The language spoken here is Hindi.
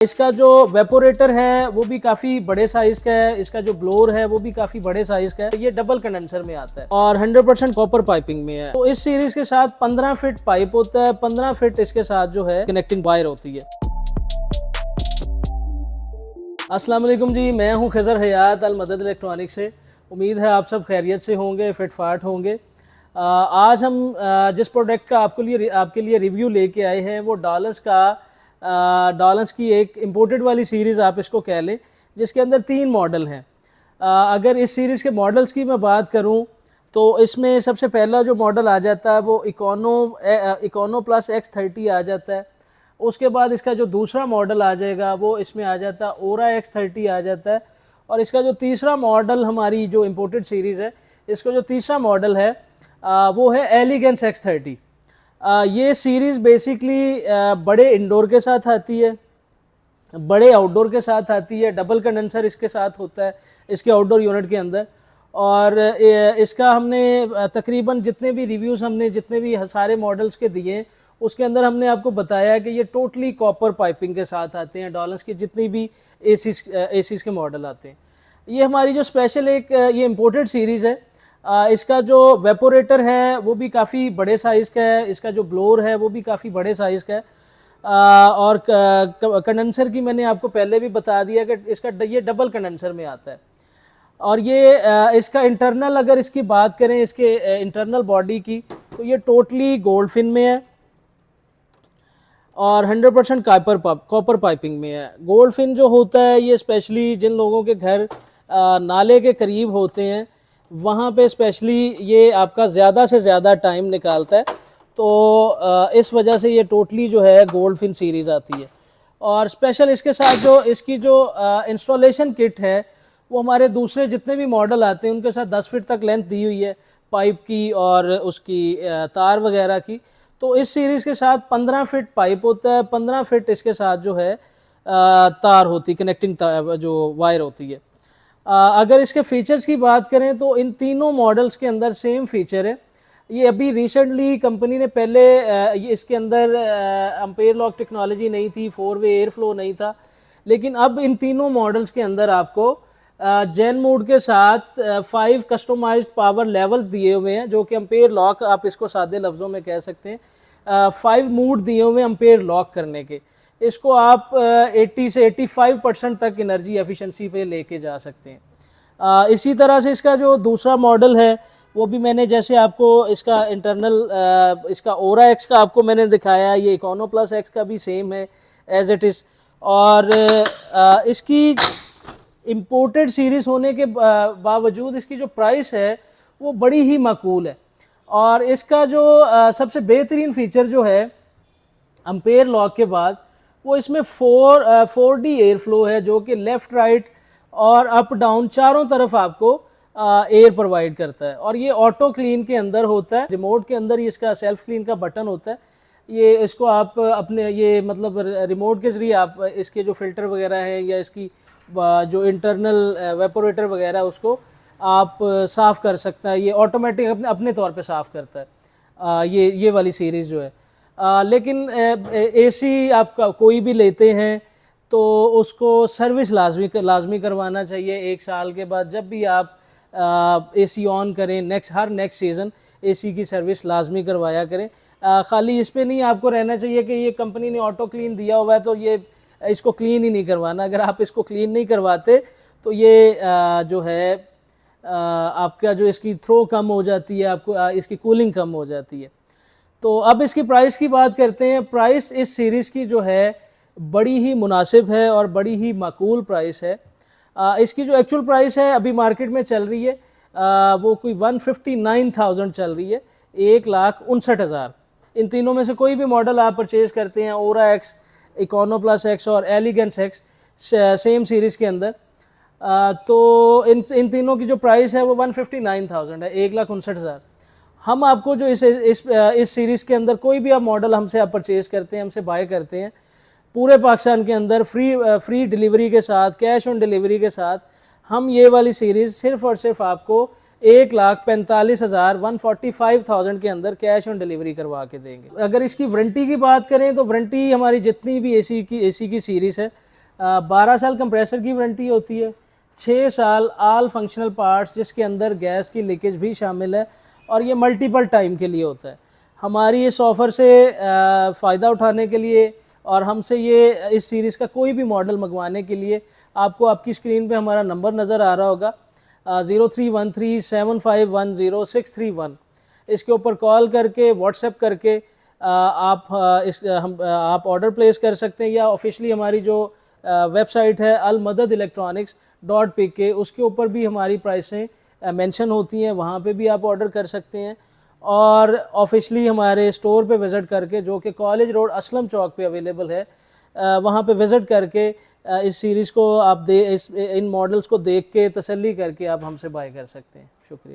इसका जो वेपोरेटर है वो भी काफ़ी बड़े साइज़ का है, इसका जो ब्लोअर है वो भी काफ़ी बड़े साइज़ का है। ये डबल कंडेंसर में आता है और 100% कॉपर पाइपिंग में है। तो इस सीरीज़ के साथ 15 फीट पाइप होता है, 15 फीट इसके साथ जो है कनेक्टिंग वायर होती है। अस्सलाम वालेकुम जी, मैं हूं खज़र हयात अल मदद इलेक्ट्रॉनिक से। उम्मीद है आप सब खैरियत से होंगे, फिटफाट होंगे। आज हम जिस प्रोडक्ट का आपके लिए रिव्यू लेके आए हैं वो डॉलर्स की एक इम्पोर्टेड वाली सीरीज़ आप इसको कह लें, जिसके अंदर 3 मॉडल हैं। अगर इस सीरीज़ के मॉडल्स की मैं बात करूं तो इसमें सबसे पहला जो मॉडल आ जाता है वो इकोनो प्लस X30 आ जाता है। उसके बाद इसका जो दूसरा मॉडल आ जाएगा वो इसमें आ जाता है ओरा X30 आ जाता है। और इसका जो तीसरा मॉडल हमारी जो इम्पोर्टेड सीरीज़ है, इसका जो तीसरा मॉडल है वो है एलिगेंस X30। ये सीरीज़ बेसिकली बड़े इंडोर के साथ आती है, बड़े आउटडोर के साथ आती है। डबल कंडेंसर इसके साथ होता है इसके आउटडोर यूनिट के अंदर। और इसका हमने तकरीबन जितने भी रिव्यूज़ हमने जितने भी सारे मॉडल्स के दिए उसके अंदर हमने आपको बताया है कि ये टोटली कॉपर पाइपिंग के साथ आते हैं। डॉलर्स की जितनी भी एसीज़ के मॉडल आते हैं, ये हमारी जो स्पेशल ये इम्पोर्टेड सीरीज़ है। इसका जो वेपोरेटर है वो भी काफ़ी बड़े साइज़ का है, इसका जो ब्लोअर है वो भी काफ़ी बड़े साइज़ का है। और कंडेंसर की मैंने आपको पहले भी बता दिया कि ये डबल कंडेंसर में आता है। और ये इसका इंटरनल अगर इसकी बात करें, इसके इंटरनल बॉडी की, तो ये टोटली गोल्ड फिन में है और 100% कॉपर पाइपिंग में है। गोल्ड फिन जो होता है ये स्पेशली जिन लोगों के घर नाले के करीब होते हैं वहाँ पे स्पेशली ये आपका ज़्यादा से ज़्यादा टाइम निकालता है। तो इस वजह से ये टोटली जो है गोल्ड फिन सीरीज़ आती है। और स्पेशल इसके साथ जो इसकी जो इंस्टॉलेशन किट है वो हमारे दूसरे जितने भी मॉडल आते हैं उनके साथ 10 फीट तक लेंथ दी हुई है पाइप की और उसकी तार वगैरह की। तो इस सीरीज़ के साथ 15 फीट पाइप होता है, 15 फीट इसके साथ जो है तार होती, कनेक्टिंग जो वायर होती है। अगर इसके फीचर्स की बात करें तो इन तीनों मॉडल्स के अंदर सेम फीचर है। ये अभी रिसेंटली कंपनी ने पहले ये इसके अंदर एम्पेयर लॉक टेक्नोलॉजी नहीं थी, 4 वे एयर फ्लो नहीं था, लेकिन अब इन तीनों मॉडल्स के अंदर आपको जेन मोड के साथ 5 कस्टमाइज्ड पावर लेवल्स दिए हुए हैं, जो कि एम्पेयर लॉक आप इसको सादे लफ्ज़ों में कह सकते हैं। 5 मोड दिए हुए हैं एम्पेयर लॉक करने के। इसको आप 80 से 85% तक एनर्जी एफिशिएंसी पे लेके जा सकते हैं। इसी तरह से इसका जो दूसरा मॉडल है वो भी मैंने जैसे आपको इसका इंटरनल इसका ओरा एक्स का आपको मैंने दिखाया, ये इकोनो प्लस एक्स का भी सेम है एज इट इज़। और इसकी इम्पोर्टेड सीरीज़ होने के बावजूद इसकी जो प्राइस है वो बड़ी ही माकूल है। और इसका जो सबसे बेहतरीन फीचर जो है एम्पेयर लॉक के बाद, वो इसमें 4D एयर फ्लो है, जो कि लेफ़्ट राइट और अप डाउन चारों तरफ आपको एयर प्रोवाइड करता है। और ये ऑटो क्लीन के अंदर होता है, रिमोट के अंदर ही इसका सेल्फ क्लीन का बटन होता है। ये इसको आप अपने ये मतलब रिमोट के ज़रिए आप इसके जो फ़िल्टर वगैरह हैं या इसकी जो इंटरनल वेपोरेटर वगैरह उसको आप साफ़ कर सकता है। ये ऑटोमेटिक अपने तौर पे साफ़ करता है ये वाली सीरीज़ जो है। लेकिन एसी आपका कोई भी लेते हैं तो उसको सर्विस लाजमी करवाना चाहिए 1 साल के बाद। जब भी आप एसी ऑन करें हर नेक्स्ट सीज़न एसी की सर्विस लाजमी करवाया करें। ख़ाली इस पे नहीं आपको रहना चाहिए कि ये कंपनी ने ऑटो क्लीन दिया हुआ है तो ये इसको क्लीन ही नहीं करवाना। अगर आप इसको क्लीन नहीं करवाते तो ये जो है आपका जो इसकी थ्रो कम हो जाती है, आपको इसकी कूलिंग कम हो जाती है। तो अब इसकी प्राइस की बात करते हैं। प्राइस इस सीरीज़ की जो है बड़ी ही मुनासिब है और बड़ी ही माकूल प्राइस है। इसकी जो एक्चुअल प्राइस है अभी मार्केट में चल रही है वो कोई 159,000 चल रही है, 1,59,000। इन तीनों में से कोई भी मॉडल आप परचेज़ करते हैं, ओरा एक्स, इकोनो प्लस एक्स और एलिगेंस एक्स सेम सीरीज़ के अंदर, तो इन तीनों की जो प्राइस है वो 159,000 है, 1,59,000। हम आपको जो इस सीरीज़ के अंदर कोई भी आप मॉडल हमसे आप परचेज़ करते हैं, हमसे बाय करते हैं, पूरे पाकिस्तान के अंदर फ्री डिलीवरी के साथ, कैश ऑन डिलीवरी के साथ हम ये वाली सीरीज़ सिर्फ़ और सिर्फ आपको 1,45,000 145,000 के अंदर कैश ऑन डिलीवरी करवा के देंगे। अगर इसकी वारंटी की बात करें तो वारंटी हमारी जितनी भी एसी की सीरीज़ है 12 साल कंप्रेसर की वारंटी होती है, 6 साल ऑल फंक्शनल पार्ट्स जिसके अंदर गैस की लीकेज भी शामिल है, और ये मल्टीपल टाइम के लिए होता है। हमारी इस ऑफ़र से फ़ायदा उठाने के लिए और हमसे ये इस सीरीज़ का कोई भी मॉडल मंगवाने के लिए आपको आपकी स्क्रीन पे हमारा नंबर नज़र आ रहा होगा 031375106131। इसके ऊपर कॉल करके, व्हाट्सएप करके आप ऑर्डर प्लेस कर सकते हैं, या ऑफिशियली हमारी जो वेबसाइट है almadadilectronics.pk उसके ऊपर भी हमारी प्राइसें मेंशन होती हैं, वहाँ पे भी आप ऑर्डर कर सकते हैं। और ऑफिशियली हमारे स्टोर पे विज़िट करके, जो कि कॉलेज रोड असलम चौक पे अवेलेबल है, वहाँ पे विज़िट करके इस सीरीज़ को आप इन मॉडल्स को देख के तसल्ली करके आप हमसे बाय कर सकते हैं। शुक्रिया।